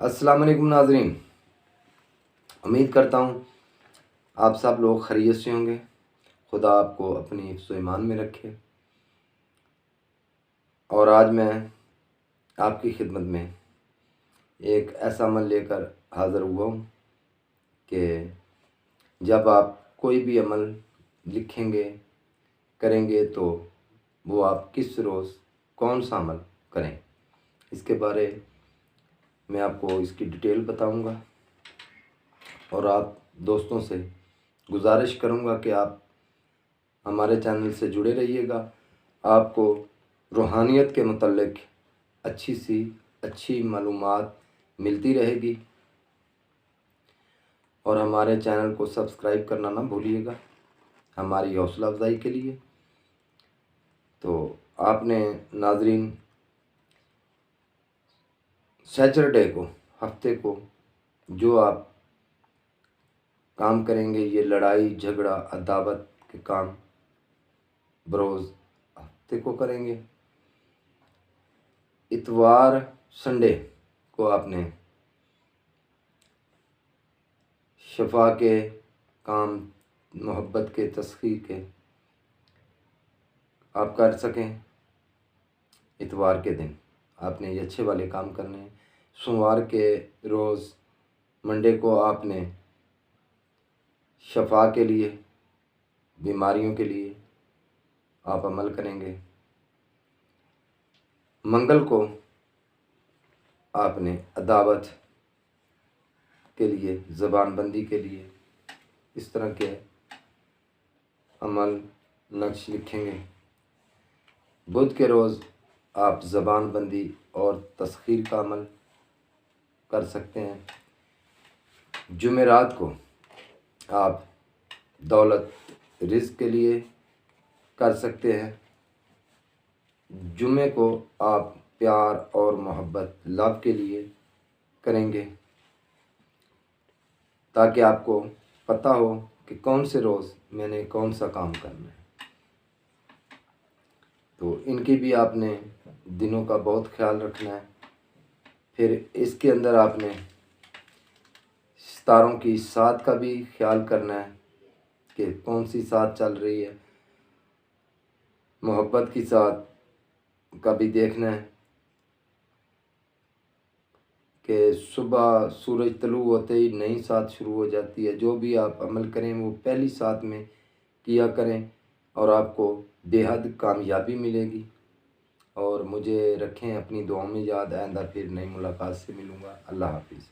अस्सलाम वालेकुम नाज़रीन, उम्मीद करता हूँ आप सब लोग खैरियत से होंगे। खुदा आपको अपनी हिफ्ज़ व ईमान में रखे। और आज मैं आपकी खिदमत में एक ऐसा अमल लेकर हाज़िर हुआ हूँ कि जब आप कोई भी अमल लिखेंगे, करेंगे, तो वो आप किस रोज़ कौन सा अमल करें, इसके बारे में आपको इसकी डिटेल बताऊंगा। और आप दोस्तों से गुजारिश करूंगा कि आप हमारे चैनल से जुड़े रहिएगा। आपको रूहानियत के मुतल्लिक़ अच्छी मालूमात मिलती रहेगी। और हमारे चैनल को सब्सक्राइब करना ना भूलिएगा हमारी हौसला अफजाई के लिए। तो आपने नाज़रीन सैटरडे को, हफ्ते को जो आप काम करेंगे, ये लड़ाई झगड़ा अदावत के काम बरोज़ हफ्ते को करेंगे। इतवार संडे को आपने शफा के काम, मोहब्बत के, तस्खीर के आप कर सकें। इतवार के दिन आपने ये अच्छे वाले काम करने हैं। सोमवार के रोज़, मंडे को आपने शफा के लिए, बीमारियों के लिए आप अमल करेंगे। मंगल को आपने अदावत के लिए, ज़बानबंदी के लिए इस तरह के अमल नक्श लिखेंगे। बुध के रोज़ आप ज़बानबंदी और तस्खीर का अमल कर सकते हैं। जुमेरात को आप दौलत रिज़्क़ के लिए कर सकते हैं। जुमे को आप प्यार और मोहब्बत, लव के लिए करेंगे, ताकि आपको पता हो कि कौन से रोज़ मैंने कौन सा काम करना है। तो इनकी भी आपने दिनों का बहुत ख्याल रखना है। फिर इसके अंदर आपने सितारों की साथ का भी ख्याल करना है कि कौन सी साथ चल रही है। मोहब्बत की साथ का भी देखना है कि सुबह सूरज तलू होते ही नई साथ शुरू हो जाती है। जो भी आप अमल करें वो पहली साथ में किया करें और आपको बेहद कामयाबी मिलेगी। और मुझे रखें अपनी दुआओं में याद। आइंदा फिर नई मुलाकात से मिलूँगा। अल्लाह हाफिज़।